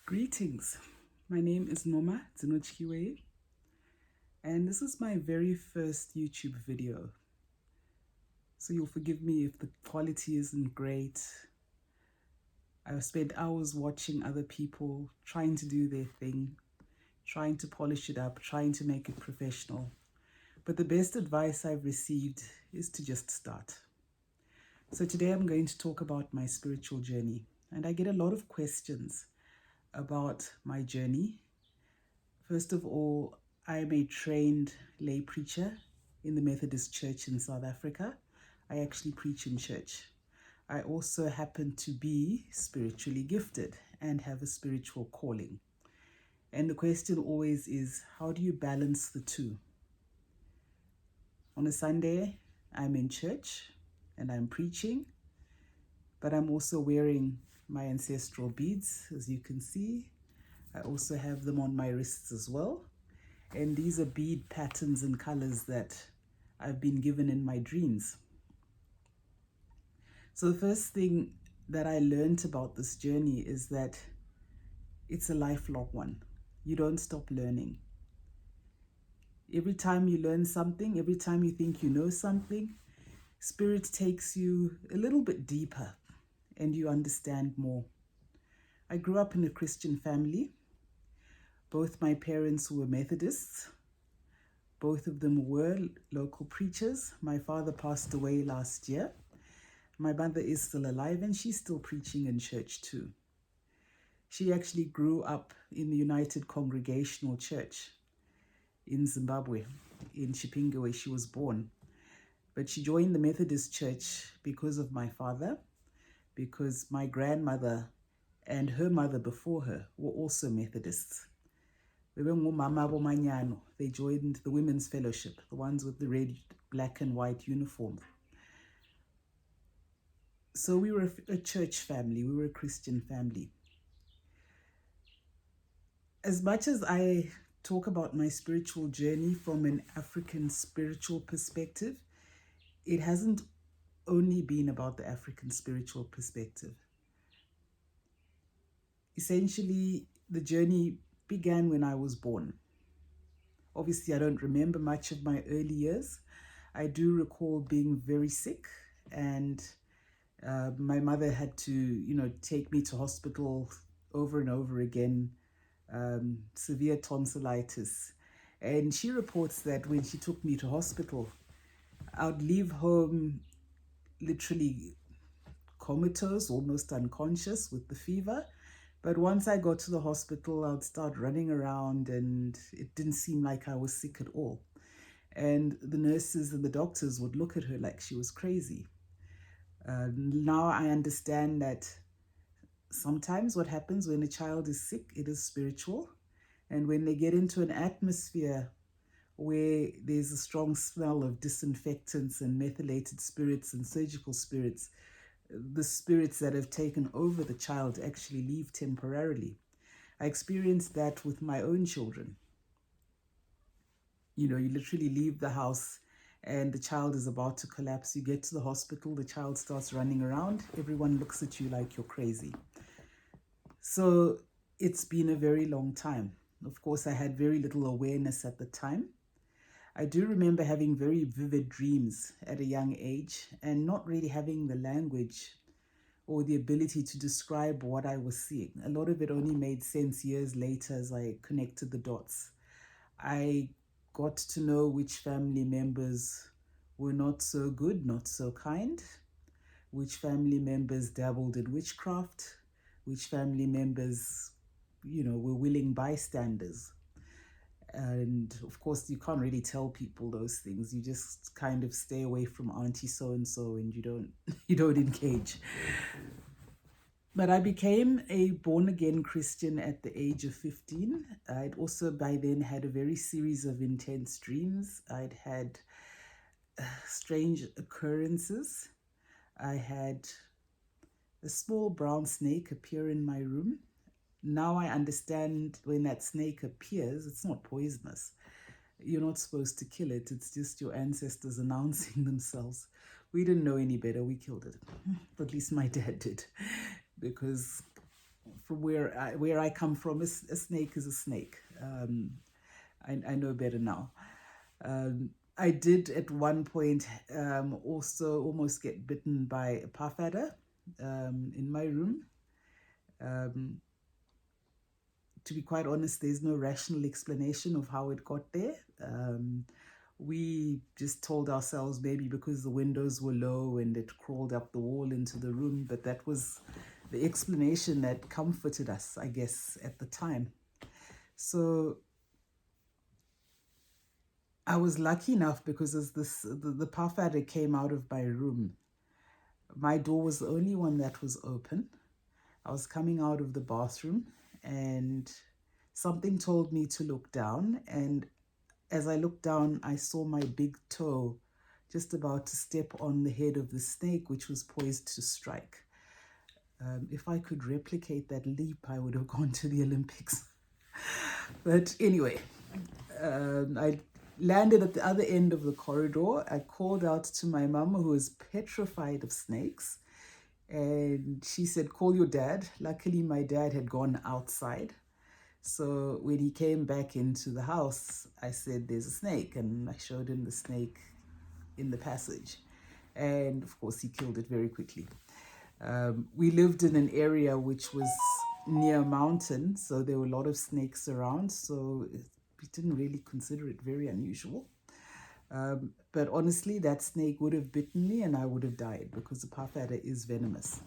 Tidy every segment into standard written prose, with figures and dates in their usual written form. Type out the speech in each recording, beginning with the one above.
Greetings. My name is Noma Dzinochiwe, and this is my very first YouTube video. So you'll forgive me if the quality isn't great. I've spent hours watching other people trying to do their thing, trying to polish it up, trying to make it professional. But the best advice I've received is to just start. So today I'm going to talk about my spiritual journey, and I get a lot of questions about my journey. First of all, I'm a trained lay preacher in the Methodist Church in South Africa. I actually preach in church. I also happen to be spiritually gifted and have a spiritual calling. And the question always is, how do you balance the two? On a Sunday, I'm in church and I'm preaching, but I'm also wearing my ancestral beads, as you can see. I also have them on my wrists as well. And these are bead patterns and colors that I've been given in my dreams. So the first thing that I learned about this journey is that it's a lifelong one. You don't stop learning. Every time you learn something, every time you think you know something, Spirit takes you a little bit deeper and you understand more. I grew up in a Christian family. Both my parents were Methodists. Both of them were local preachers. My father passed away last year. My mother is still alive and she's still preaching in church too. She actually grew up in the United Congregational Church in Zimbabwe, in Chipinge, where she was born. But she joined the Methodist Church because of my father, because my grandmother and her mother before her were also Methodists. They joined the Women's Fellowship, the ones with the red, black and white uniform. So we were a church family, we were a Christian family. As much as I talk about my spiritual journey from an African spiritual perspective, it hasn't only been about the African spiritual perspective. Essentially, the journey began when I was born. Obviously, I don't remember much of my early years. I do recall being very sick, and my mother had to, take me to hospital over and over again, severe tonsillitis. And she reports that when she took me to hospital, I'd leave home literally comatose, almost unconscious with the fever. But once I got to the hospital, I'd start running around and it didn't seem like I was sick at all. And the nurses and the doctors would look at her like she was crazy. Now I understand that sometimes what happens when a child is sick, it is spiritual. And when they get into an atmosphere where there's a strong smell of disinfectants and methylated spirits and surgical spirits, the spirits that have taken over the child actually leave temporarily. I experienced that with my own children. You literally leave the house and the child is about to collapse. You get to the hospital, the child starts running around. Everyone looks at you like you're crazy. So it's been a very long time. Of course, I had very little awareness at the time. I do remember having very vivid dreams at a young age and not really having the language or the ability to describe what I was seeing. A lot of it only made sense years later as I connected the dots. I got to know which family members were not so good, not so kind, which family members dabbled in witchcraft, which family members, were willing bystanders. And of course, you can't really tell people those things. You just kind of stay away from auntie so-and-so and you don't engage. But I became a born-again Christian at the age of 15. I'd also by then had a very series of intense dreams. I'd had strange occurrences. I had a small brown snake appear in my room. Now I understand when that snake appears, it's not poisonous. You're not supposed to kill it. It's just your ancestors announcing themselves. We didn't know any better. We killed it. At least my dad did. Because from where I come from, a snake is a snake. I know better now. I did at one point also almost get bitten by a puff adder in my room. To be quite honest, there's no rational explanation of how it got there. We just told ourselves maybe because the windows were low and it crawled up the wall into the room, but that was the explanation that comforted us, I guess, at the time. So I was lucky enough because as the puff adder came out of my room, my door was the only one that was open. I was coming out of the bathroom and something told me to look down. And as I looked down, I saw my big toe just about to step on the head of the snake, which was poised to strike. If I could replicate that leap, I would have gone to the Olympics. But anyway, I landed at the other end of the corridor. I called out to my mum, who was petrified of snakes. And she said, call your dad. Luckily, my dad had gone outside. So when he came back into the house, I said, there's a snake. And I showed him the snake in the passage. And of course, he killed it very quickly. We lived in an area which was near a mountain, so there were a lot of snakes around. So we didn't really consider it very unusual. But honestly, that snake would have bitten me and I would have died because the puff adder is venomous.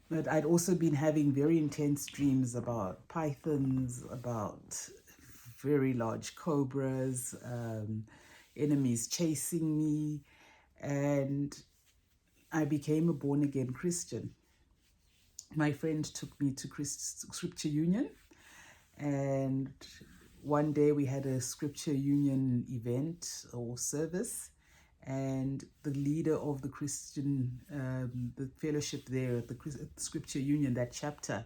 But I'd also been having very intense dreams about pythons, about very large cobras, enemies chasing me, and I became a born-again Christian. My friend took me to Scripture Union, and one day we had a Scripture Union event or service, and the leader of the Christian, the fellowship there at the Scripture Union, that chapter,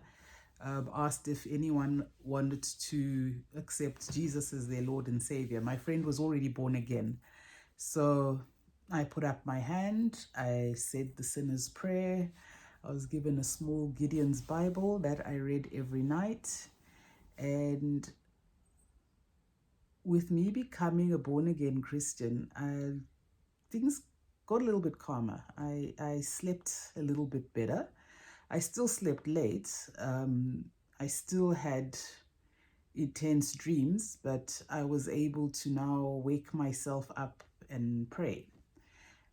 asked if anyone wanted to accept Jesus as their Lord and Savior. My friend was already born again. So I put up my hand, I said the sinner's prayer. I was given a small Gideon's Bible that I read every night. And with me becoming a born-again Christian, things got a little bit calmer. I slept a little bit better. I still slept late. I still had intense dreams, but I was able to now wake myself up and pray.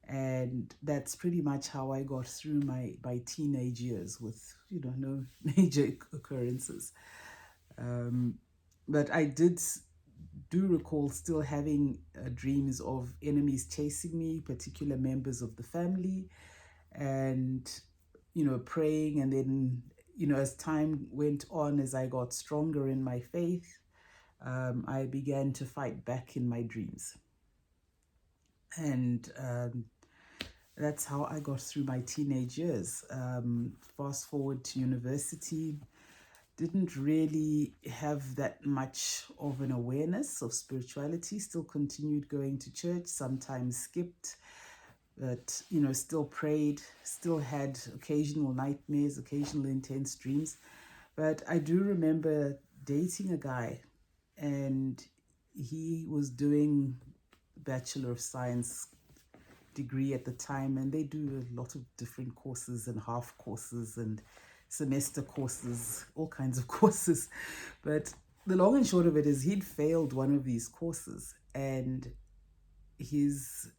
And that's pretty much how I got through my teenage years with, no major occurrences. But I do recall still having dreams of enemies chasing me, particular members of the family, and, praying. And then, as time went on, as I got stronger in my faith, I began to fight back in my dreams. And that's how I got through my teenage years. Fast forward to university, didn't really have that much of an awareness of spirituality, still continued going to church, sometimes skipped, but, still prayed, still had occasional nightmares, occasional intense dreams. But I do remember dating a guy, and he was doing Bachelor of Science degree at the time, and they do a lot of different courses and half courses and semester courses, all kinds of courses. But the long and short of it is he'd failed one of these courses, and his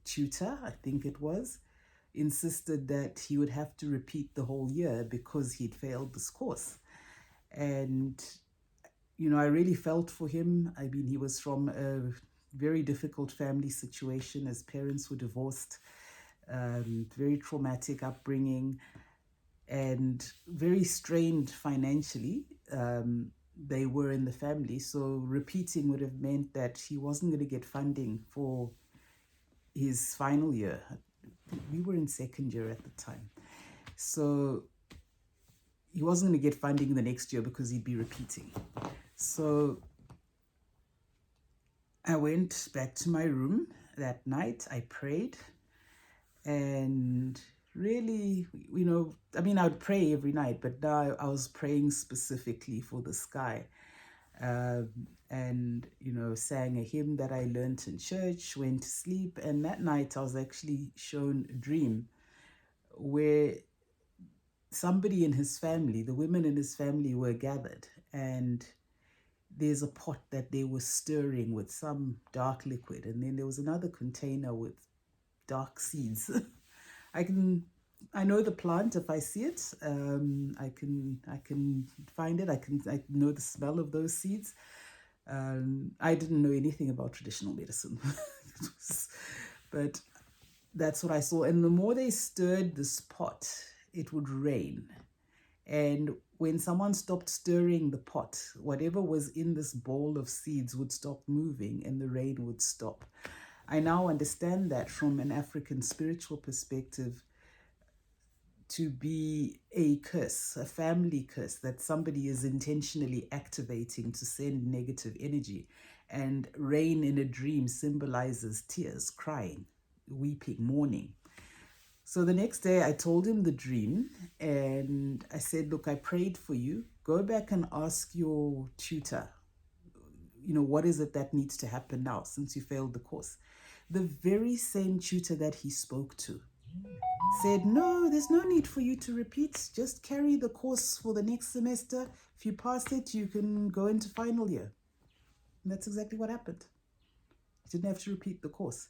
tutor, I think it was, insisted that he would have to repeat the whole year because he'd failed this course. And I really felt for him. I mean, he was from a very difficult family situation. His parents were divorced, very traumatic upbringing, and very strained financially. They were in the family, so repeating would have meant that he wasn't going to get funding for his final year. We were in second year at the time, so he wasn't going to get funding the next year because he'd be repeating. So I went back to my room that night. I prayed, and really, I mean, I would pray every night, but now I was praying specifically for the sky. Um, and, sang a hymn that I learnt in church, went to sleep. And that night I was actually shown a dream where somebody in his family, the women in his family were gathered, and there's a pot that they were stirring with some dark liquid, and then there was another container with dark seeds. I can, I know the plant if I see it. I can find it. I know the smell of those seeds. I didn't know anything about traditional medicine, but that's what I saw. And the more they stirred this pot, it would rain. And when someone stopped stirring the pot, whatever was in this bowl of seeds would stop moving and the rain would stop. I now understand that from an African spiritual perspective to be a curse, a family curse that somebody is intentionally activating to send negative energy. And rain in a dream symbolizes tears, crying, weeping, mourning. So the next day I told him the dream and I said, look, I prayed for you. Go back and ask your tutor, what is it that needs to happen now since you failed the course? The very same tutor that he spoke to said, no, there's no need for you to repeat. Just carry the course for the next semester. If you pass it, you can go into final year. And that's exactly what happened. You didn't have to repeat the course.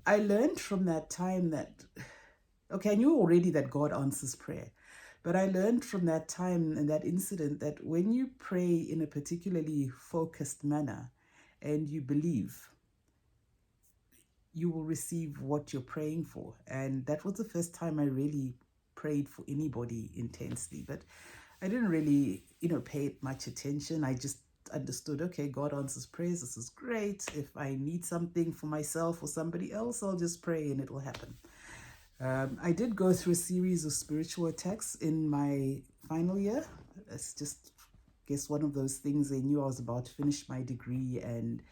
I learned from that time that, okay, I knew already that God answers prayer. But I learned from that time and that incident that when you pray in a particularly focused manner and you believe, you will receive what you're praying for. And that was the first time I really prayed for anybody intensely. But I didn't really, pay it much attention. I just understood, okay, God answers prayers. This is great. If I need something for myself or somebody else, I'll just pray and it will happen. I did go through a series of spiritual attacks in my final year. It's just, guess, one of those things. They knew I was about to finish my degree and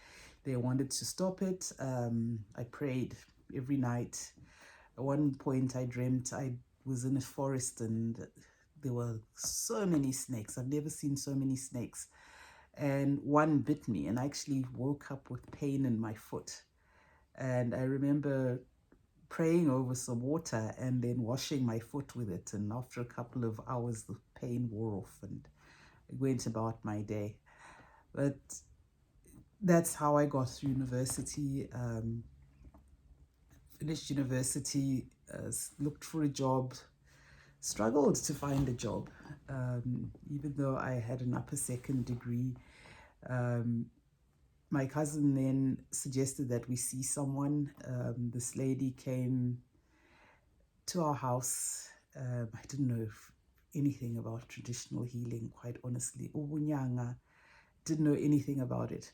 they wanted to stop it. I prayed every night. At one point I dreamt I was in a forest and there were so many snakes. I've never seen so many snakes. And one bit me and I actually woke up with pain in my foot. And I remember praying over some water and then washing my foot with it. And after a couple of hours, the pain wore off and I went about my day. But that's how I got through university. Finished university, looked for a job, struggled to find a job, even though I had an upper second degree. My cousin then suggested that we see someone. This lady came to our house. I didn't know anything about traditional healing, quite honestly. Ubunyanga, didn't know anything about it.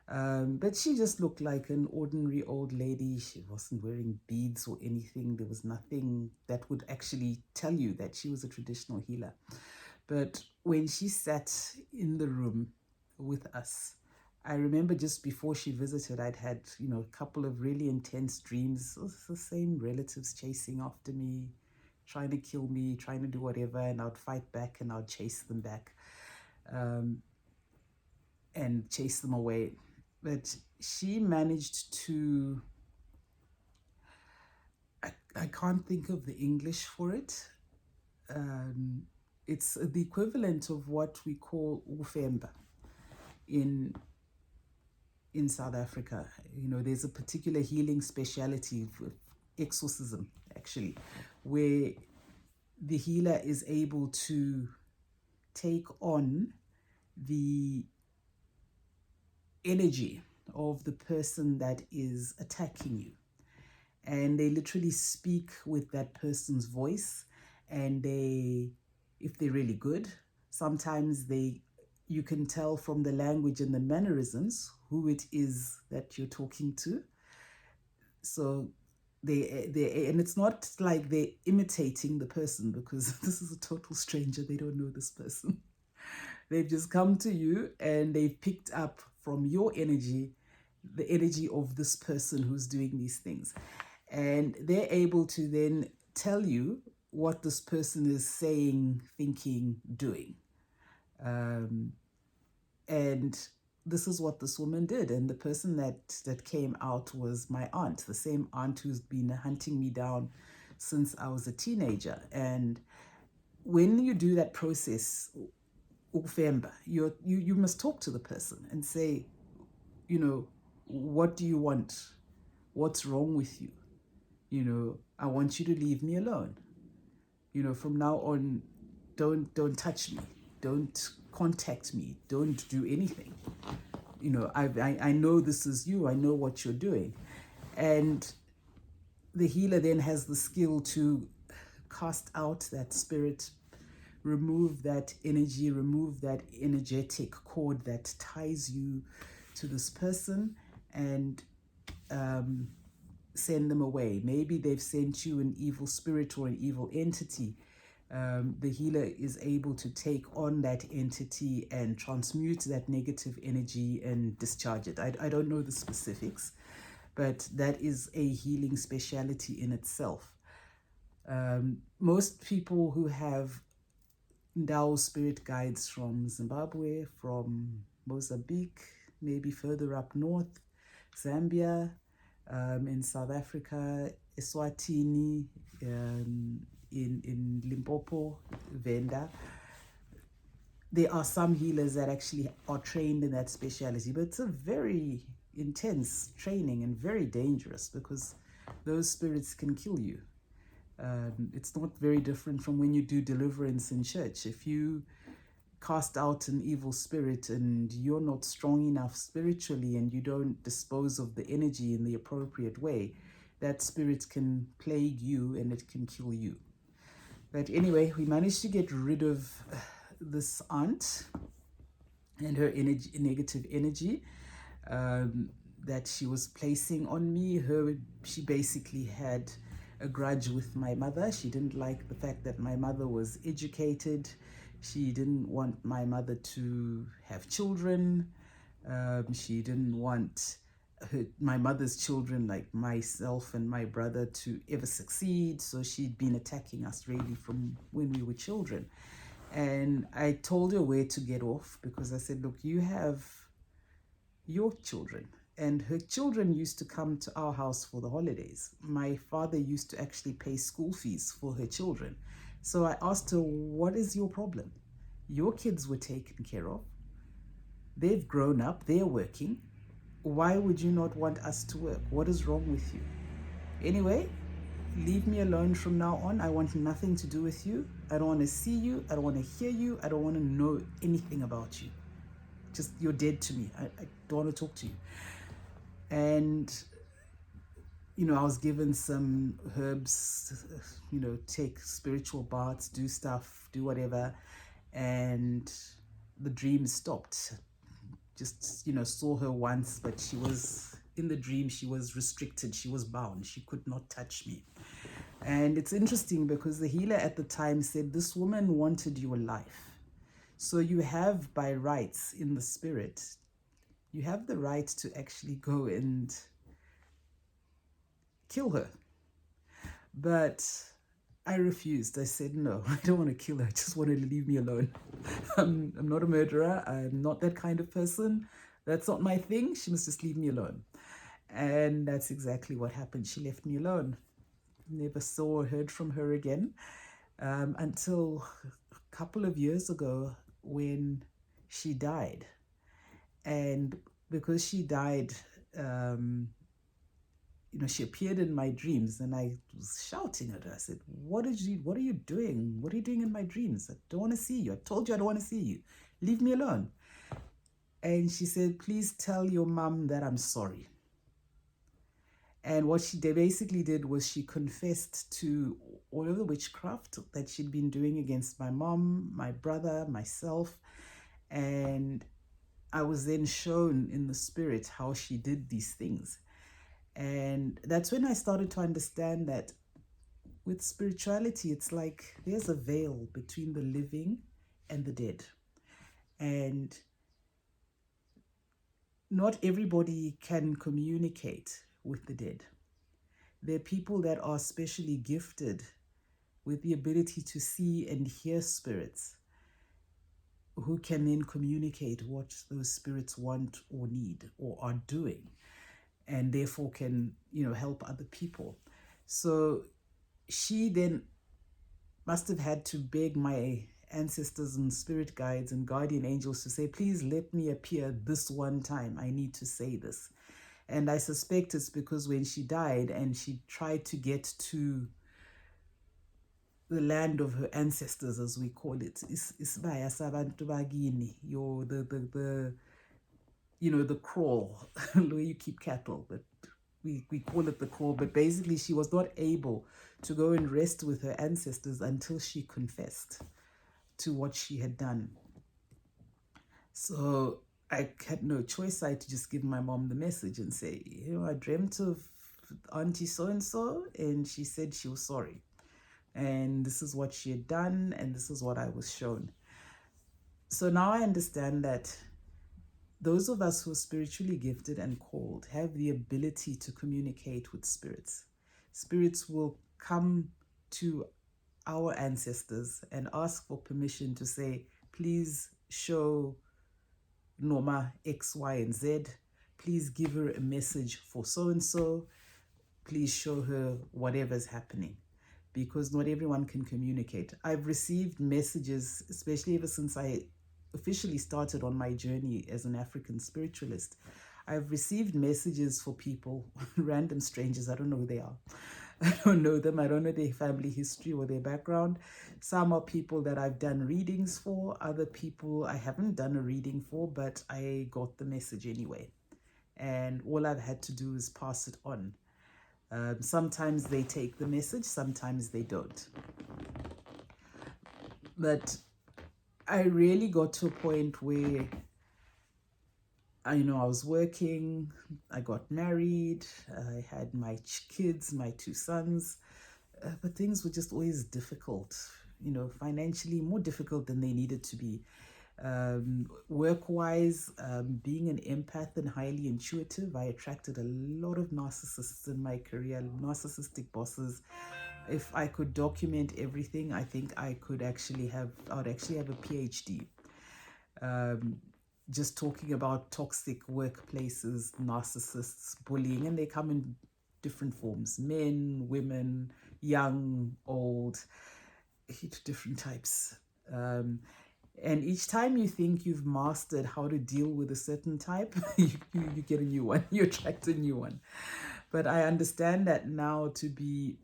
But she just looked like an ordinary old lady. She wasn't wearing beads or anything. There was nothing that would actually tell you that she was a traditional healer. But when she sat in the room with us, I remember just before she visited, I'd had, a couple of really intense dreams. It was the same relatives chasing after me, trying to kill me, trying to do whatever, and I'd fight back and I'd chase them back and chase them away. But she managed to, I can't think of the English for it. It's the equivalent of what we call ufemba in South Africa. There's a particular healing speciality with exorcism, actually, where the healer is able to take on the energy of the person that is attacking you. And they literally speak with that person's voice. And if they're really good, sometimes you can tell from the language and the mannerisms who it is that you're talking to. So and it's not like they're imitating the person, because this is a total stranger. They don't know this person. They've just come to you and they've picked up from your energy, the energy of this person who's doing these things. And they're able to then tell you what this person is saying, thinking, doing. And this is what this woman did. And the person that came out was my aunt, the same aunt who's been hunting me down since I was a teenager. And when you do that process, you must talk to the person and say, what do you want? What's wrong with you? I want you to leave me alone. From now on, don't touch me. Don't contact me. Don't do anything. I know this is you. I know what you're doing. And the healer then has the skill to cast out that spirit, remove that energy, remove that energetic cord that ties you to this person, and send them away. Maybe they've sent you an evil spirit or an evil entity. The healer is able to take on that entity and transmute that negative energy and discharge it. I don't know the specifics, but that is a healing speciality in itself. Most people who have Ndao spirit guides from Zimbabwe, from Mozambique, maybe further up north, Zambia, in South Africa, Eswatini, in Limpopo, Venda. There are some healers that actually are trained in that specialty, but it's a very intense training and very dangerous because those spirits can kill you. It's not very different from when you do deliverance in church. If you cast out an evil spirit and you're not strong enough spiritually and you don't dispose of the energy in the appropriate way, that spirit can plague you and it can kill you. But anyway, we managed to get rid of this aunt and her negative energy that she was placing on me. She basically had a grudge with my mother. She didn't like the fact that my mother was educated. She didn't want my mother to have children. She didn't want my mother's children, like myself and my brother, to ever succeed. So she'd been attacking us really from when we were children. And I told her where to get off, because I said, look, you have your children. And her children used to come to our house for the holidays. My father used to actually pay school fees for her children. So I asked her, what is your problem? Your kids were taken care of. They've grown up, they're working. Why would you not want us to work? What is wrong with you? Anyway, leave me alone from now on. I want nothing to do with you. I don't want to see you. I don't want to hear you. I don't want to know anything about you. Just, you're dead to me. I don't want to talk to you. And, I was given some herbs, take spiritual baths, do stuff, do whatever. And the dream stopped. Just, saw her once, but she was, in the dream, she was restricted. She was bound. She could not touch me. And it's interesting because the healer at the time said, this woman wanted your life. So you have, by rights in the spirit, you have the right to actually go and kill her. But I refused. I said, no, I don't want to kill her. I just want her to leave me alone. I'm not a murderer. I'm not that kind of person. That's not my thing. She must just leave me alone. And that's exactly what happened. She left me alone. Never saw or heard from her again until a couple of years ago when she died. And because she died, she appeared in my dreams, and I was shouting at her. I said, what are you doing? What are you doing in my dreams? I don't want to see you. I told you I don't want to see you. Leave me alone. And she said, please tell your mom that I'm sorry. And what she basically did was she confessed to all of the witchcraft that she'd been doing against my mom, my brother, myself. And I was then shown in the spirit how she did these things. And that's when I started to understand that with spirituality, it's like there's a veil between the living and the dead. And not everybody can communicate with the dead. There are people that are specially gifted with the ability to see and hear spirits, who can then communicate what those spirits want or need or are doing, and therefore can, help other people. So she then must have had to beg my ancestors and spirit guides and guardian angels to say, please let me appear this one time. I need to say this. And I suspect it's because when she died and she tried to get to the land of her ancestors, as we call it, isibaya sabantu bagini, the crawl, where you keep cattle, but we call it the crawl. But basically, she was not able to go and rest with her ancestors until she confessed to what she had done. So I had no choice. I had to just give my mom the message and say, I dreamt of Auntie so-and-so, and she said she was sorry. And this is what she had done, and this is what I was shown. So now I understand that those of us who are spiritually gifted and called have the ability to communicate with spirits. Spirits will come to our ancestors and ask for permission to say, please show Norma X, Y, and Z. Please give her a message for so-and-so. Please show her whatever's happening, because not everyone can communicate. I've received messages, especially ever since I officially started on my journey as an African spiritualist. I've received messages for people, random strangers, I don't know who they are. I don't know them, I don't know their family history or their background. Some are people that I've done readings for, other people I haven't done a reading for, but I got the message anyway. And all I've had to do is pass it on. Sometimes they take the message, sometimes they don't. But I really got to a point where, I was working, I got married, I had my kids, my 2 sons, but things were just always difficult, financially more difficult than they needed to be. Work-wise, being an empath and highly intuitive, I attracted a lot of narcissists in my career, narcissistic bosses. If I could document everything, I think I would actually have a PhD. Just talking about toxic workplaces, narcissists, bullying, and they come in different forms: men, women, young, old, different types. And each time you think you've mastered how to deal with a certain type, you get a new one, you attract a new one. But I understand that now to be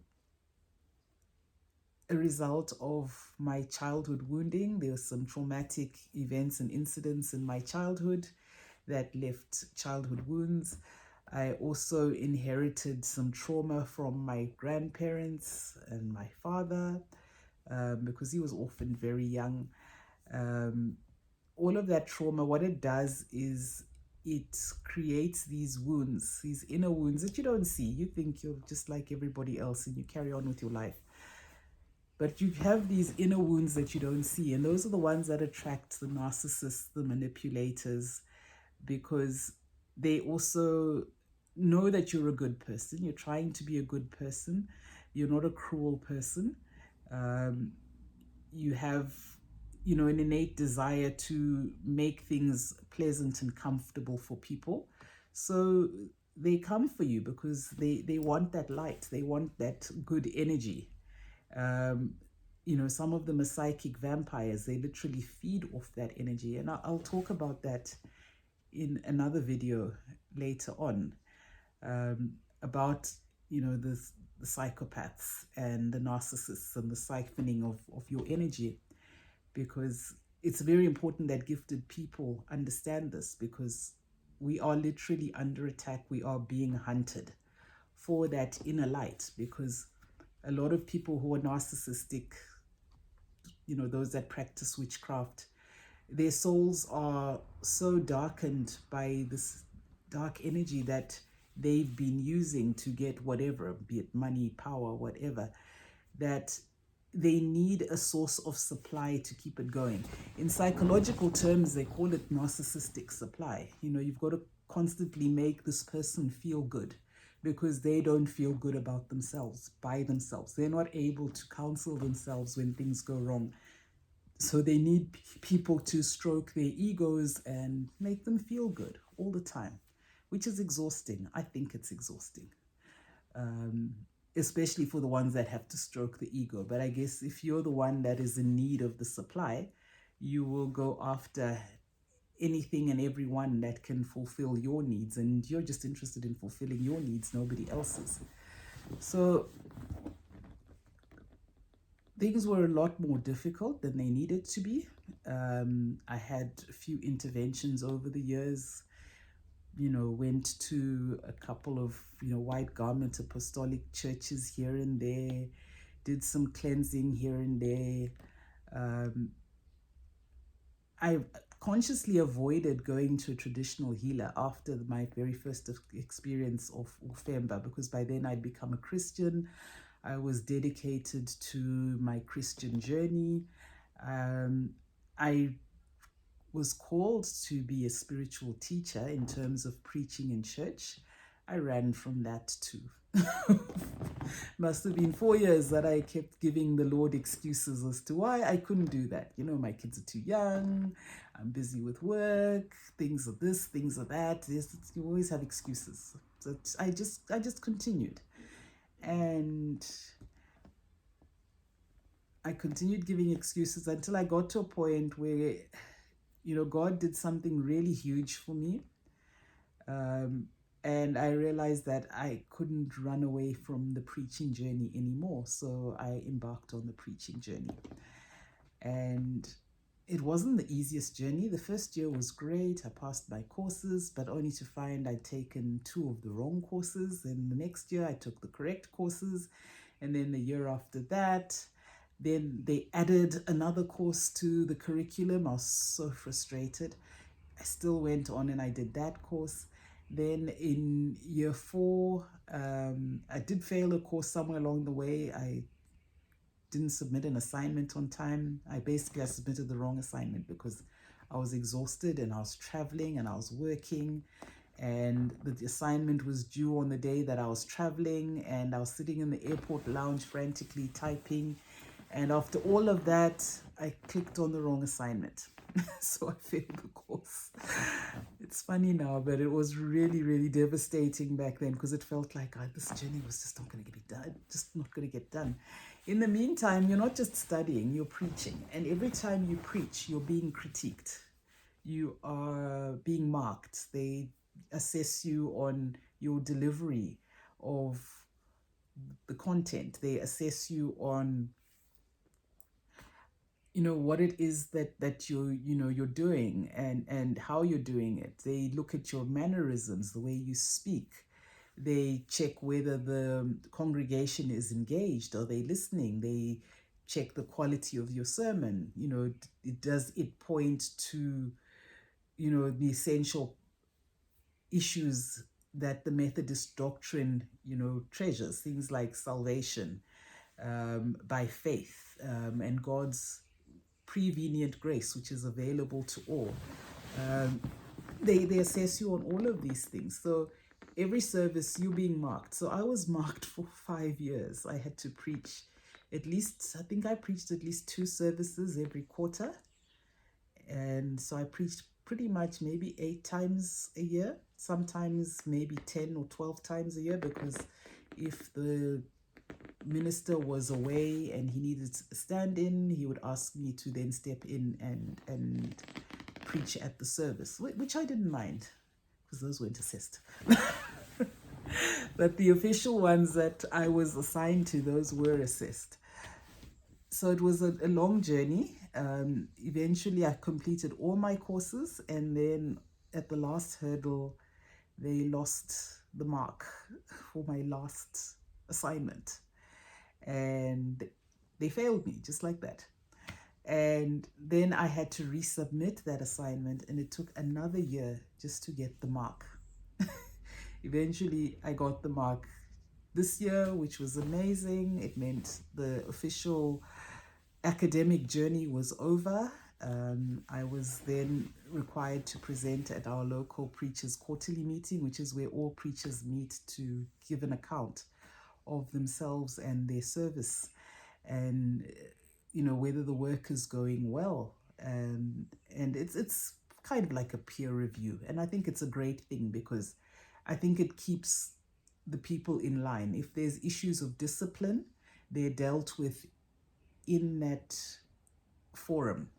a result of my childhood wounding. There were some traumatic events and incidents in my childhood that left childhood wounds. I also inherited some trauma from my grandparents and my father, because he was orphaned very young. All of that trauma, what it does is it creates these wounds, these inner wounds that you don't see. You think you're just like everybody else and you carry on with your life. But you have these inner wounds that you don't see. And those are the ones that attract the narcissists, the manipulators, because they also know that you're a good person. You're trying to be a good person. You're not a cruel person. You have, an innate desire to make things pleasant and comfortable for people. So they come for you because they want that light. They want that good energy. Some of them are psychic vampires. They literally feed off that energy. And I'll talk about that in another video later on, about, the psychopaths and the narcissists and the siphoning of your energy, because it's very important that gifted people understand this, because we are literally under attack. We are being hunted for that inner light, because a lot of people who are narcissistic, those that practice witchcraft, their souls are so darkened by this dark energy that they've been using to get whatever, be it money, power, whatever, that they need a source of supply to keep it going. In psychological terms, they call it narcissistic supply. You've got to constantly make this person feel good, because they don't feel good about themselves by themselves. They're not able to counsel themselves when things go wrong. So they need people to stroke their egos and make them feel good all the time, which is exhausting. I think it's exhausting, especially for the ones that have to stroke the ego. But I guess if you're the one that is in need of the supply, you will go after anything and everyone that can fulfill your needs, and you're just interested in fulfilling your needs, nobody else's. So things were a lot more difficult than they needed to be. I had a few interventions over the years, went to a couple of, white garment apostolic churches here and there, did some cleansing here and there. I consciously avoided going to a traditional healer after my very first experience of Ufemba, because by then I'd become a Christian. I was dedicated to my Christian journey. I was called to be a spiritual teacher in terms of preaching in church. I ran from that too. Must have been 4 years that I kept giving the Lord excuses as to why I couldn't do that. My kids are too young, I'm busy with work, things are this, things are that. You always have excuses. So I just continued. And I continued giving excuses until I got to a point where, God did something really huge for me. And I realized that I couldn't run away from the preaching journey anymore. So I embarked on the preaching journey. And it wasn't the easiest journey. The first year was great. I passed my courses, but only to find I'd taken 2 of the wrong courses. Then the next year I took the correct courses. And then the year after that, then they added another course to the curriculum. I was so frustrated. I still went on and I did that course. Then in year 4, I did fail a course somewhere along the way. I didn't submit an assignment on time. I submitted the wrong assignment because I was exhausted and I was traveling and I was working, and the assignment was due on the day that I was traveling, and I was sitting in the airport lounge frantically typing. And after all of that, I clicked on the wrong assignment. So I failed the course. It's funny now, but it was really, really devastating back then, because it felt like this journey was just not going to get done. In the meantime, you're not just studying, you're preaching. And every time you preach, you're being critiqued. You are being marked. They assess you on your delivery of the content. They assess you on what it is that you're doing and how you're doing it. They look at your mannerisms, the way you speak. They check whether the congregation is engaged. Are they listening? They check the quality of your sermon. Does it point to the essential issues that the Methodist doctrine treasures, things like salvation by faith, and God's prevenient grace, which is available to all. They assess you on all of these things. So every service you're being marked. So I was marked for 5 years. I had to preach I think I preached at least 2 services every quarter. And so I preached pretty much maybe 8 times a year, sometimes maybe 10 or 12 times a year, because if the minister was away and he needed a stand-in, he would ask me to then step in and preach at the service, which I didn't mind, because those weren't assessed. But the official ones that I was assigned to, those were assessed. So it was a long journey. Eventually I completed all my courses, and then at the last hurdle, they lost the mark for my last assignment. And they failed me just like that. And then I had to resubmit that assignment, and it took another year just to get the mark. Eventually, I got the mark this year, which was amazing. It meant the official academic journey was over, I was then required to present at our local preachers' quarterly meeting, which is where all preachers meet to give an account of themselves and their service, and whether the work is going well. And it's kind of like a peer review, and I think it's a great thing because I think it keeps the people in line. If there's issues of discipline, they're dealt with in that forum.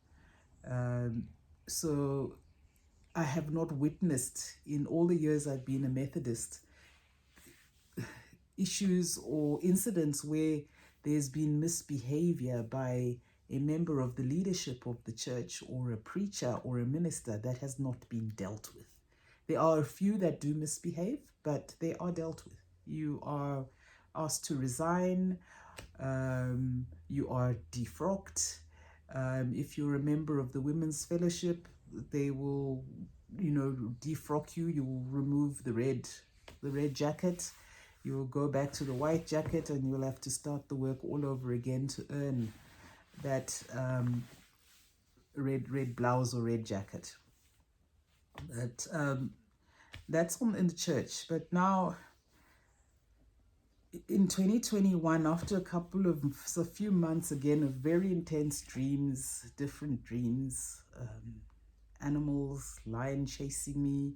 So I have not witnessed in all the years I've been a Methodist issues or incidents where there's been misbehavior by a member of the leadership of the church or a preacher or a minister that has not been dealt with. There are a few that do misbehave, but they are dealt with. You are asked to resign. You are defrocked. If you're a member of the women's fellowship, they will, defrock you. You will remove the red jacket. You will go back to the white jacket, and you'll have to start the work all over again to earn that red blouse or red jacket. That's in the church. But now, in 2021, after a few months again of very intense dreams, different dreams, animals, lion chasing me,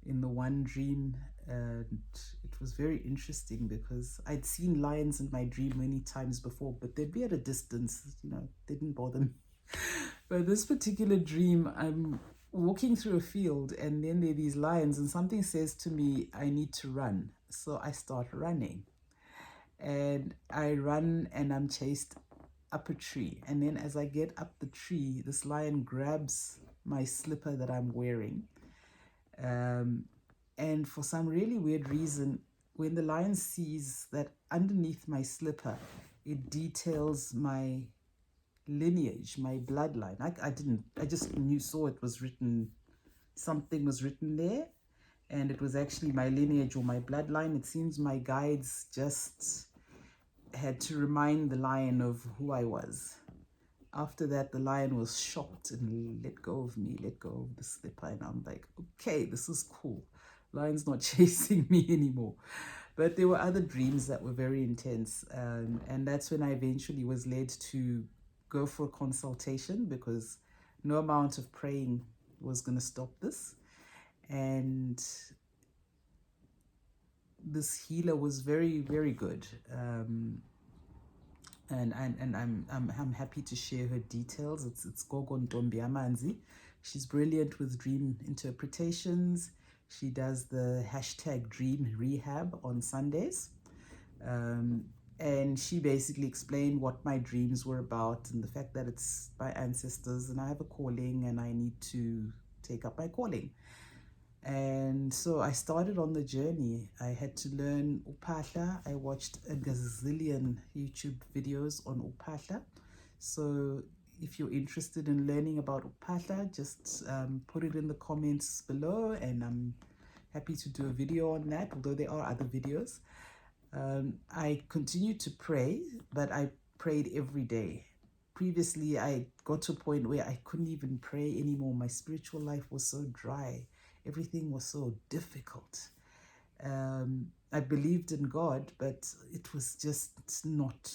in the one dream, and it was very interesting because I'd seen lions in my dream many times before, but they'd be at a distance, didn't bother me. But this particular dream, I'm walking through a field, and then there are these lions, and something says to me, I need to run. So I start running, and I run, and I'm chased up a tree. And then as I get up the tree, this lion grabs my slipper that I'm wearing. And for some really weird reason, when the lion sees that underneath my slipper, it details my lineage, my bloodline. I just saw it was written, something was written there, and it was actually my lineage or my bloodline. It seems my guides just had to remind the lion of who I was. After that, the lion was shocked and let go of me, let go of the slipper. And I'm like, okay, this is cool. Lion's not chasing me anymore. But there were other dreams that were very intense. And that's when I eventually was led to go for a consultation, because no amount of praying was going to stop this. And this healer was very, very good. And I'm happy to share her details. It's Gogo Ntombi Amanzi. She's brilliant with dream interpretations. She does the hashtag Dream Rehab on Sundays. And she basically explained what my dreams were about, and the fact that it's my ancestors and I have a calling and I need to take up my calling. And so I started on the journey. I had to learn Upahla. I watched a gazillion YouTube videos on Upahla. So if you're interested in learning about Upahla, just put it in the comments below, and I'm happy to do a video on that, although there are other videos. I continued to pray, but I prayed every day. Previously, I got to a point where I couldn't even pray anymore. My spiritual life was so dry. Everything was so difficult. I believed in God, but it was just not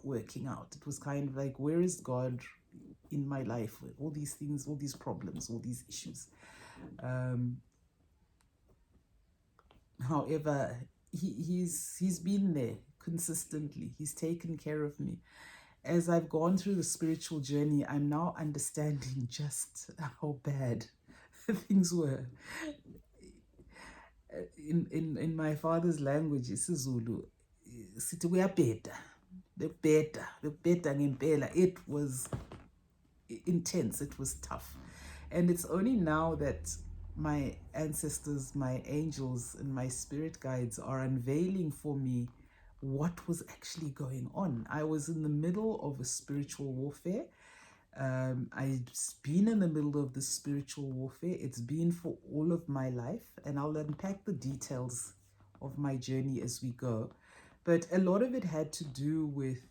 working out. It was kind of like, where is God in my life? All these things, all these problems, all these issues. However, he's been there consistently. He's taken care of me. As I've gone through the spiritual journey, I'm now understanding just how bad things were. In my father's language, isiZulu, sithi kuyabheda, bekubheda ngempela. It was intense, it was tough. And it's only now that my ancestors, my angels, and my spirit guides are unveiling for me what was actually going on. I was in the middle of a spiritual warfare. I've been in the middle of this spiritual warfare. It's been for all of my life, and I'll unpack the details of my journey as we go. But a lot of it had to do with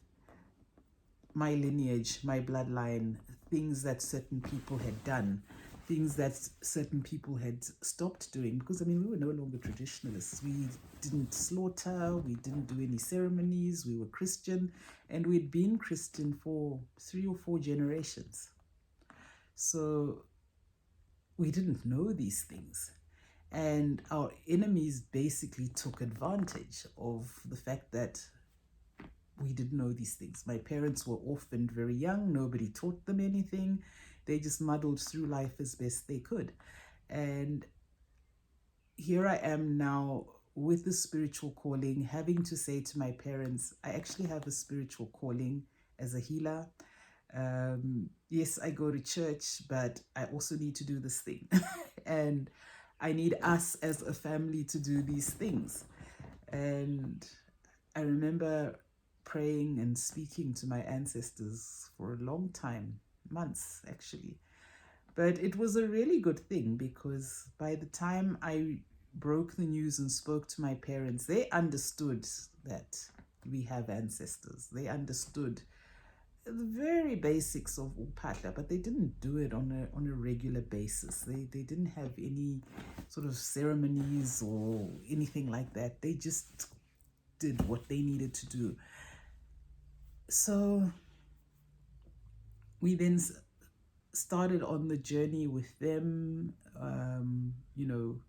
my lineage, my bloodline, things that certain people had done, things that certain people had stopped doing. Because, I mean, we were no longer traditionalists. We didn't slaughter, we didn't do any ceremonies, we were Christian, and we'd been Christian for 3 or 4 generations. So we didn't know these things. And our enemies basically took advantage of the fact that we didn't know these things. My parents were orphaned very young. Nobody taught them anything. They just muddled through life as best they could. And here I am now with the spiritual calling, having to say to my parents, I actually have a spiritual calling as a healer. Yes, I go to church, but I also need to do this thing. And I need us as a family to do these things. And I remember praying and speaking to my ancestors for a long time, months actually. But it was a really good thing, because by the time I broke the news and spoke to my parents, they understood that we have ancestors. They understood the very basics of upahla, but they didn't do it on a regular basis. They didn't have any sort of ceremonies or anything like that. They just did what they needed to do. So we then started on the journey with them, you know,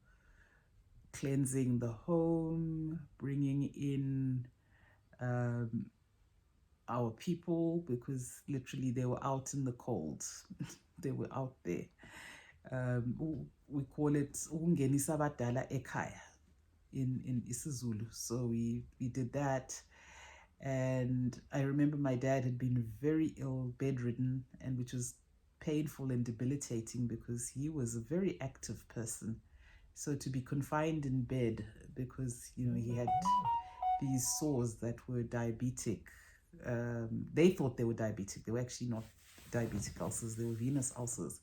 cleansing the home, bringing in our people, because literally they were out in the cold. They were out there. We call it ukungenisa abadala ekhaya in isiZulu. So we did that. And I remember my dad had been very ill, bedridden, and which was painful and debilitating, because he was a very active person. So to be confined in bed because, you know, he had these sores that were diabetic. They thought they were diabetic. They were actually not diabetic ulcers. They were venous ulcers.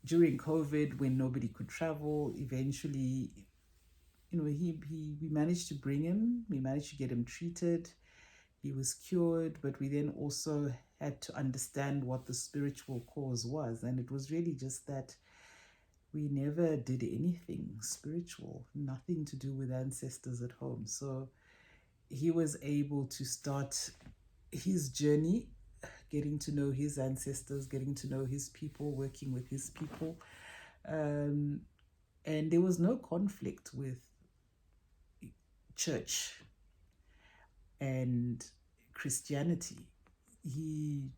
During COVID, when nobody could travel, eventually, you know, we managed to bring him. We managed to get him treated. He was cured, but we then also had to understand what the spiritual cause was. And it was really just that we never did anything spiritual, nothing to do with ancestors at home. So he was able to start his journey, getting to know his ancestors, getting to know his people, working with his people. And there was no conflict with church and Christianity. He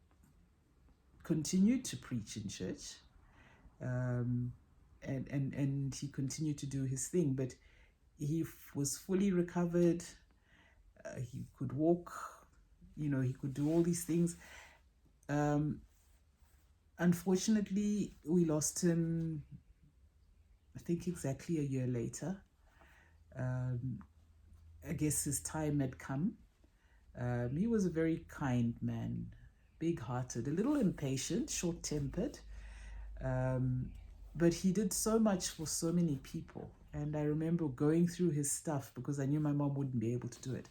continued to preach in church, and he continued to do his thing, but he was fully recovered. He could walk, you know, he could do all these things. Unfortunately, we lost him, I think exactly a year later. I guess his time had come. He was a very kind man, big-hearted, a little impatient, short-tempered, but he did so much for so many people. And I remember going through his stuff, because I knew my mom wouldn't be able to do it.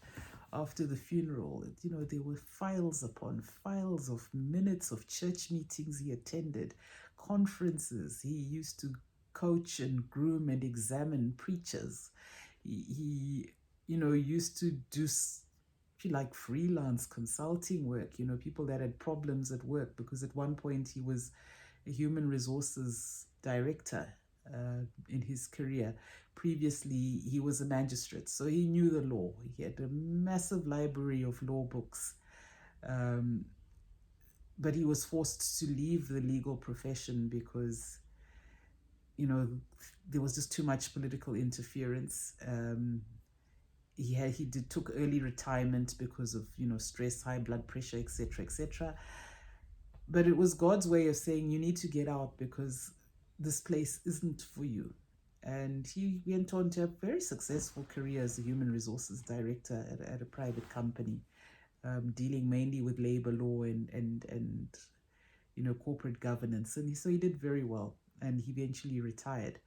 After the funeral, you know, there were files upon files of minutes of church meetings he attended, conferences. He used to coach and groom and examine preachers. He you know, used to do like freelance consulting work, you know, people that had problems at work, because at one point he was a human resources director in his career. Previously, he was a magistrate, so he knew the law. He had a massive library of law books, but he was forced to leave the legal profession because, you know, there was just too much political interference. He took early retirement because of, you know, stress, high blood pressure, etc., etc. But it was God's way of saying, you need to get out because this place isn't for you. And he went on to have a very successful career as a human resources director at a private company, dealing mainly with labor law and you know, corporate governance. And so he did very well, and he eventually retired.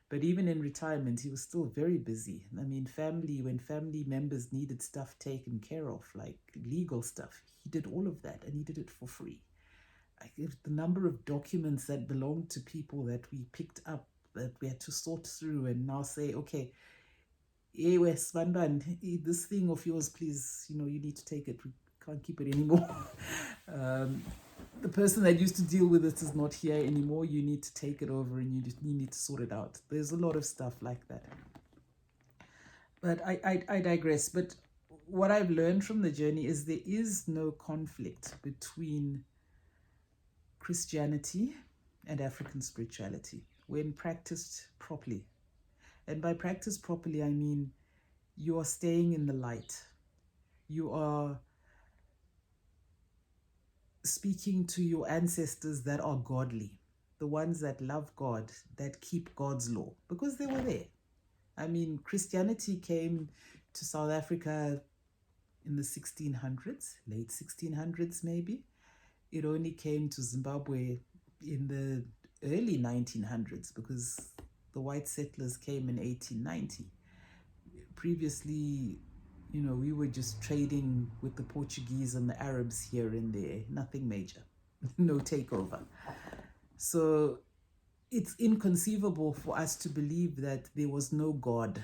But even in retirement, he was still very busy. I mean, when family members needed stuff taken care of, like legal stuff, he did all of that, and he did it for free. The number of documents that belonged to people that we picked up, that we had to sort through and now say, okay, Wes Banban, this thing of yours, please, you need to take it. We can't keep it anymore. The person that used to deal with it is not here anymore. You need to take it over, and you need to sort it out. There's a lot of stuff like that. But I digress. But what I've learned from the journey is there is no conflict between Christianity and African spirituality when practiced properly. And by practice properly, I mean you are staying in the light. You are speaking to your ancestors that are godly, the ones that love God, that keep God's law, because they were there. I mean, Christianity came to South Africa in the 1600s, late 1600s maybe. It only came to Zimbabwe in the early 1900s because the white settlers came in 1890. Previously, we were just trading with the Portuguese and the Arabs here and there, nothing major, no takeover. So it's inconceivable for us to believe that there was no God,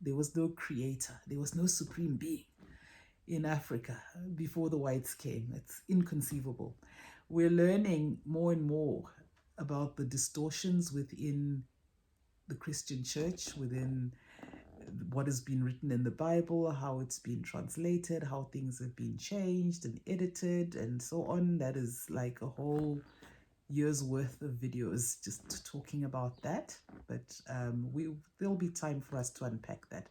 there was no creator, there was no supreme being in Africa before the whites came. It's inconceivable. We're learning more and more about the distortions within the Christian church, within what has been written in the Bible, how it's been translated, how things have been changed and edited and so on. That is like a whole year's worth of videos just talking about that. But there'll be time for us to unpack that.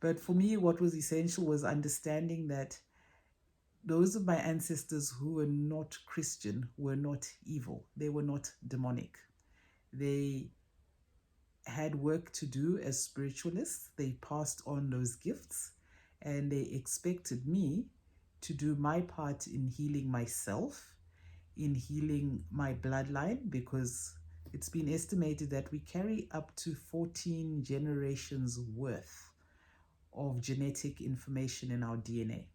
But for me, what was essential was understanding that those of my ancestors who were not Christian were not evil. They were not demonic. They had work to do as spiritualists. They passed on those gifts, and they expected me to do my part in healing myself, in healing my bloodline, because it's been estimated that we carry up to 14 generations worth of genetic information in our DNA.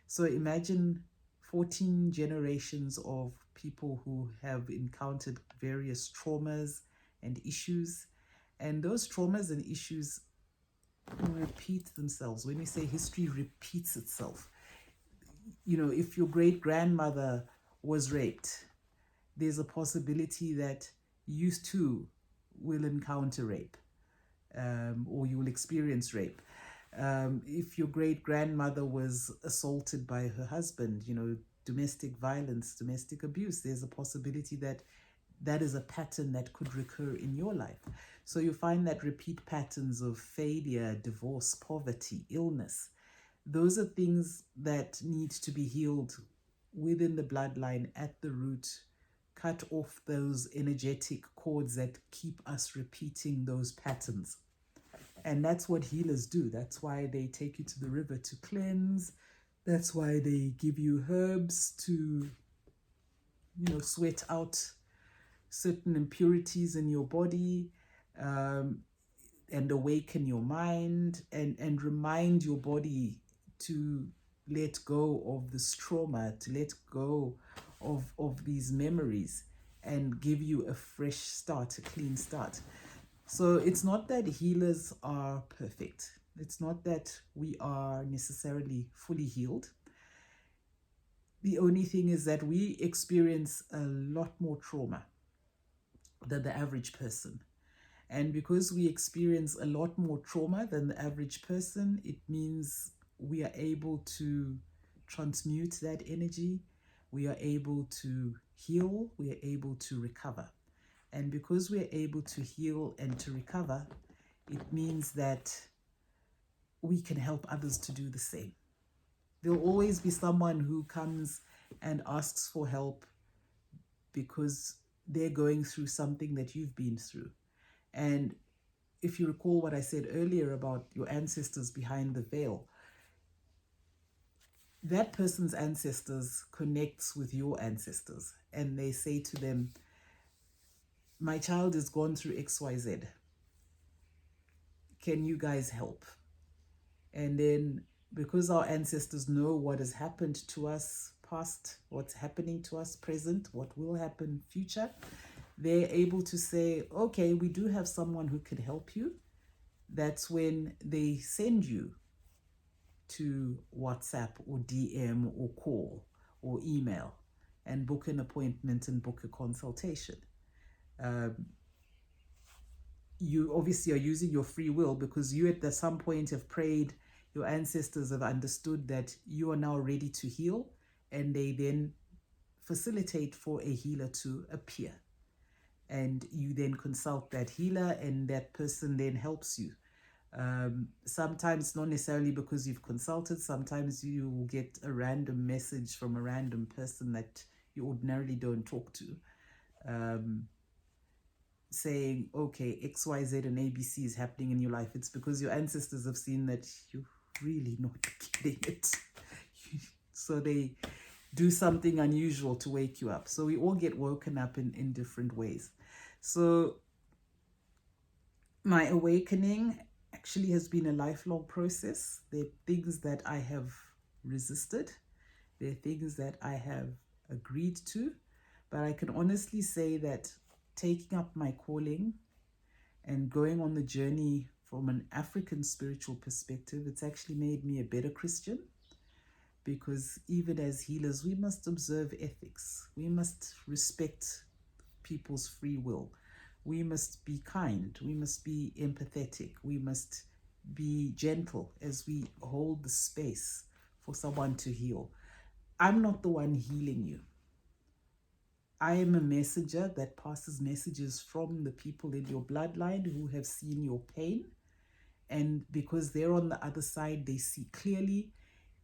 So imagine 14 generations of people who have encountered various traumas and issues, and those traumas and issues repeat themselves. When we say history repeats itself, if your great-grandmother was raped, there's a possibility that you too will encounter rape, or you will experience rape. If your great-grandmother was assaulted by her husband, domestic violence, domestic abuse, there's a possibility that that is a pattern that could recur in your life. So you find that repeat patterns of failure, divorce, poverty, illness, those are things that need to be healed within the bloodline at the root. Cut off those energetic cords that keep us repeating those patterns. And that's what healers do. That's why they take you to the river to cleanse. That's why they give you herbs to, sweat out certain impurities in your body, and awaken your mind, and remind your body to let go of this trauma, to let go of these memories, and give you a fresh start, a clean start. So it's not that healers are perfect. It's not that we are necessarily fully healed. The only thing is that we experience a lot more trauma than the average person. And because we experience a lot more trauma than the average person, it means we are able to transmute that energy. We are able to heal. We are able to recover. And because we're able to heal and to recover, it means that we can help others to do the same. There'll always be someone who comes and asks for help because they're going through something that you've been through. And if you recall what I said earlier about your ancestors behind the veil, that person's ancestors connects with your ancestors, and they say to them, my child has gone through XYZ. Can you guys help? And then, because our ancestors know what has happened to us past, what's happening to us present, what will happen future, they're able to say, okay, we do have someone who can help you. That's when they send you to WhatsApp or DM or call or email and book an appointment and book a consultation. You obviously are using your free will, because you at some point have prayed, your ancestors have understood that you are now ready to heal, and they then facilitate for a healer to appear. And you then consult that healer, and that person then helps you. Sometimes not necessarily because you've consulted, sometimes you will get a random message from a random person that you ordinarily don't talk to, saying, okay, XYZ and ABC is happening in your life. It's because your ancestors have seen that you're really not getting it. So they do something unusual to wake you up. So we all get woken up in different ways. So my awakening actually has been a lifelong process. There are things that I have resisted. There are things that I have agreed to. But I can honestly say that taking up my calling and going on the journey from an African spiritual perspective, it's actually made me a better Christian. Because even as healers, we must observe ethics. We must respect people's free will. We must be kind. We must be empathetic. We must be gentle as we hold the space for someone to heal. I'm not the one healing you. I am a messenger that passes messages from the people in your bloodline who have seen your pain. And because they're on the other side, they see clearly.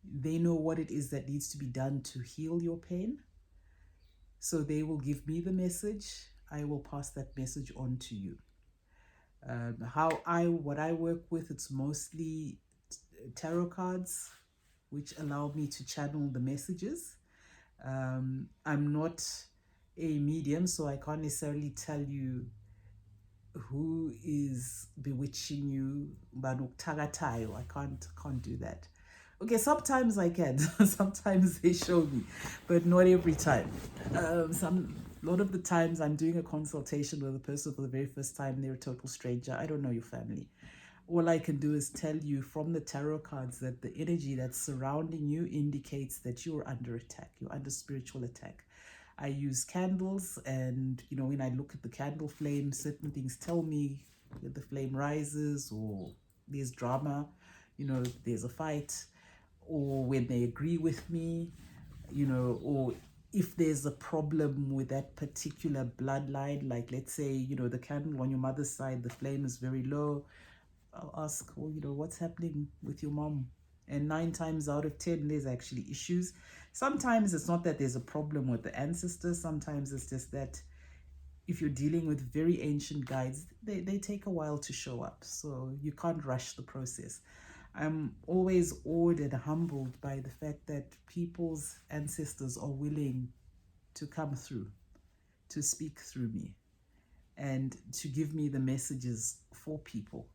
They know what it is that needs to be done to heal your pain. So they will give me the message. I will pass that message on to you. What I work with, it's mostly tarot cards, which allow me to channel the messages. I'm not a medium, so I can't necessarily tell you who is bewitching you. I can't do that. Okay, sometimes I can. Sometimes they show me, but not every time. A lot of the times I'm doing a consultation with a person for the very first time. They're a total stranger. I don't know your family. All I can do is tell you from the tarot cards that the energy that's surrounding you indicates that you're under attack. You're under spiritual attack. I use candles, and when I look at the candle flame, certain things tell me that the flame rises, or there's drama, there's a fight, or when they agree with me, or if there's a problem with that particular bloodline. Like, let's say, the candle on your mother's side, the flame is very low. I'll ask, what's happening with your mom? And 9 times out of 10, there's actually issues. Sometimes it's not that there's a problem with the ancestors. Sometimes it's just that if you're dealing with very ancient guides, they take a while to show up. So you can't rush the process. I'm always awed and humbled by the fact that people's ancestors are willing to come through, to speak through me, and to give me the messages for people.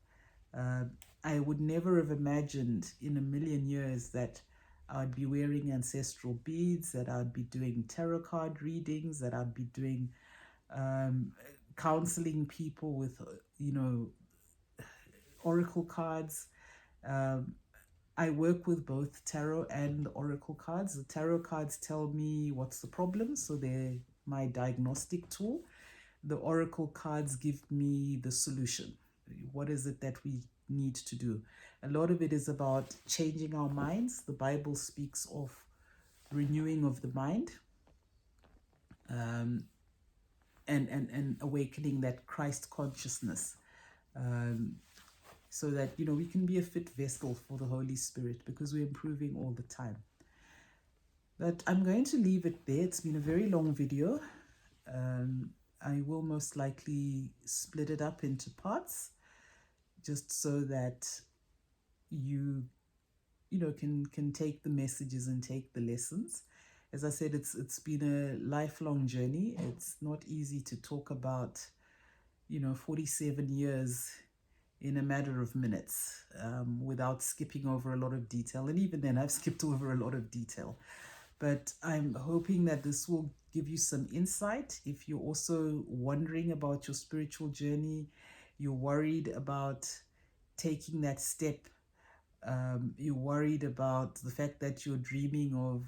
I would never have imagined in a million years that I'd be wearing ancestral beads, that I'd be doing tarot card readings, that I'd be doing counseling people with, oracle cards. I work with both tarot and oracle cards. The tarot cards tell me what's the problem, so they're my diagnostic tool. The oracle cards give me the solution. What is it that we need to do? A lot of it is about changing our minds. The Bible speaks of renewing of the mind, and awakening that Christ consciousness, so that we can be a fit vessel for the Holy Spirit, because we're improving all the time. But I'm going to leave it there. It's been a very long video. I will most likely split it up into parts, just so that you can take the messages and take the lessons. As I said, it's been a lifelong journey. It's not easy to talk about 47 years in a matter of minutes, without skipping over a lot of detail. And even then, I've skipped over a lot of detail. But I'm hoping that this will give you some insight. If you're also wondering about your spiritual journey, you're worried about taking that step, you're worried about the fact that you're dreaming of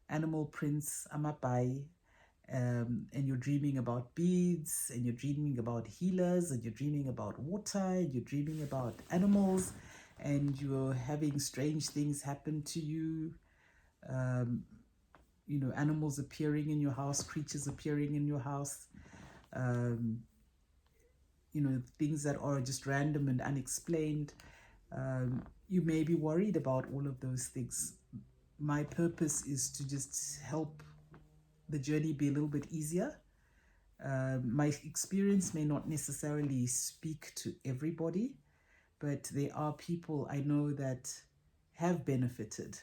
animal prints, amapai, and you're dreaming about beads, and you're dreaming about healers, and you're dreaming about water, and you're dreaming about animals, and you're having strange things happen to you. Animals appearing in your house, creatures appearing in your house, um, things that are just random and unexplained. You may be worried about all of those things. My purpose is to just help the journey be a little bit easier. My experience may not necessarily speak to everybody, but there are people I know that have benefited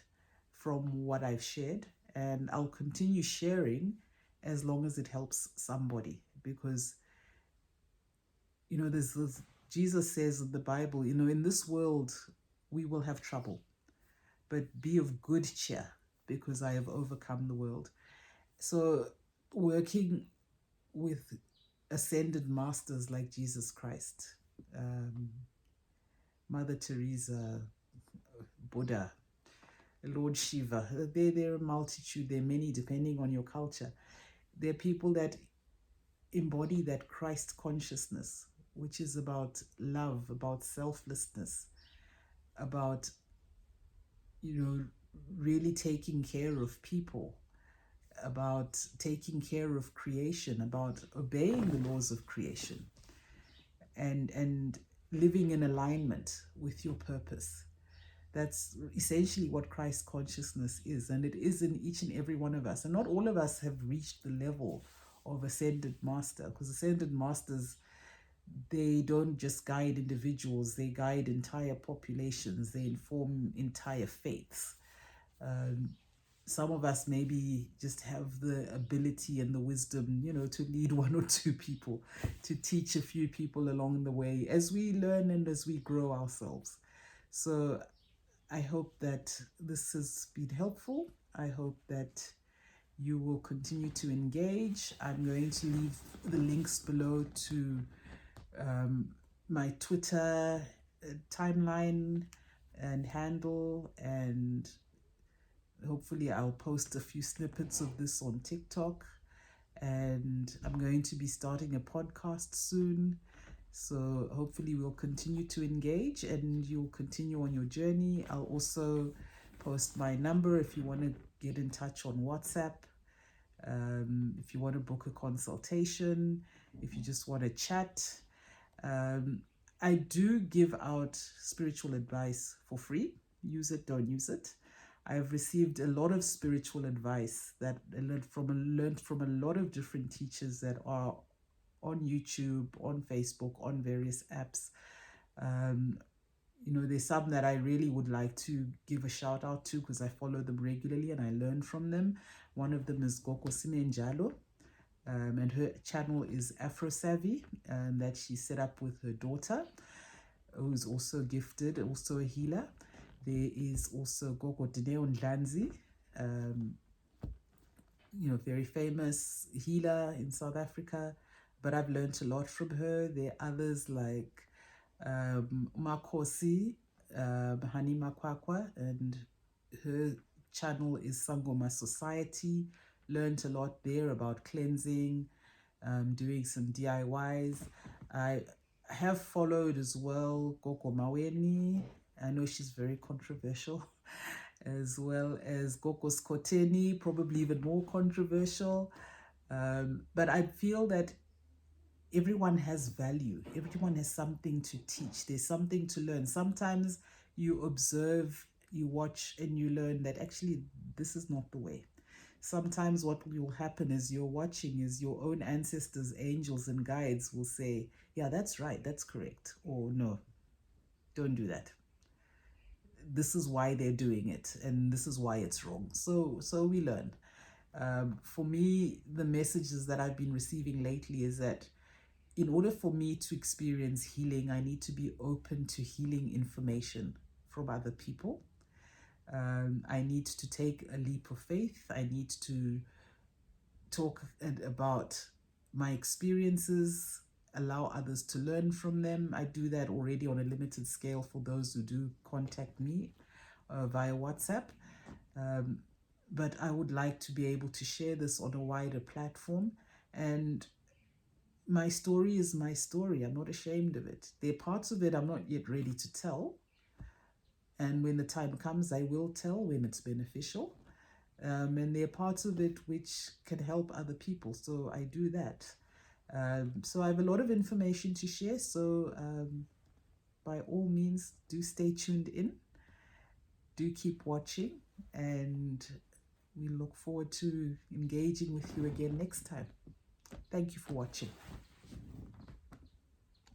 from what I've shared, and I'll continue sharing as long as it helps somebody. Because there's this, Jesus says in the Bible, in this world we will have trouble, but be of good cheer, because I have overcome the world. So working with ascended masters like Jesus Christ, Mother Teresa, Buddha, Lord Shiva, there are a multitude, there are many depending on your culture. There are people that embody that Christ consciousness, which is about love, about selflessness, about really taking care of people, about taking care of creation, about obeying the laws of creation, and living in alignment with your purpose. That's essentially what Christ consciousness is, and it is in each and every one of us. And not all of us have reached the level of ascended master, because ascended masters, they don't just guide individuals, they guide entire populations, they inform entire faiths. Some of us maybe just have the ability and the wisdom, to lead one or two people, to teach a few people along the way as we learn and as we grow ourselves. So I hope that this has been helpful. I hope that you will continue to engage. I'm going to leave the links below to my Twitter timeline and handle, and hopefully I'll post a few snippets of this on TikTok, and I'm going to be starting a podcast soon. So hopefully we'll continue to engage and you'll continue on your journey. I'll also post my number if you want to get in touch on WhatsApp, if you want to book a consultation, if you just want to chat. I do give out spiritual advice for free. Use it, don't use it. I've received a lot of spiritual advice that I learned from a lot of different teachers that are on YouTube, on Facebook, on various apps. There's some that I really would like to give a shout out to because I follow them regularly and I learn from them. One of them is Goko Simenjalo, and her channel is Afro Savvy, that she set up with her daughter, who's also gifted, also a healer. There is also Gogo Dineo Ndlanzi, very famous healer in South Africa, but I've learned a lot from her. There are others like Makosi, Hani Makwakwa, and her channel is Sangoma Society. Learned a lot there about cleansing, doing some DIYs. I have followed as well Gogo Maweni. I know she's very controversial, as well as Gogo Skoteni, probably even more controversial. But I feel that everyone has value. Everyone has something to teach. There's something to learn. Sometimes you observe, you watch, and you learn that actually this is not the way. Sometimes what will happen is you're watching is your own ancestors, angels, and guides will say, yeah, that's right, that's correct. Or no, don't do that. This is why they're doing it, and this is why it's wrong. So we learn. For me, the messages that I've been receiving lately is that in order for me to experience healing, I need to be open to healing information from other people. I need to take a leap of faith. I need to talk about my experiences, allow others to learn from them. I do that already on a limited scale for those who do contact me via WhatsApp. But I would like to be able to share this on a wider platform. And my story is my story. I'm not ashamed of it. There are parts of it I'm not yet ready to tell. And when the time comes, I will tell when it's beneficial. And there are parts of it which can help other people. So I do that. So I have a lot of information to share. So by all means, do stay tuned in. Do keep watching. And we look forward to engaging with you again next time. Thank you for watching.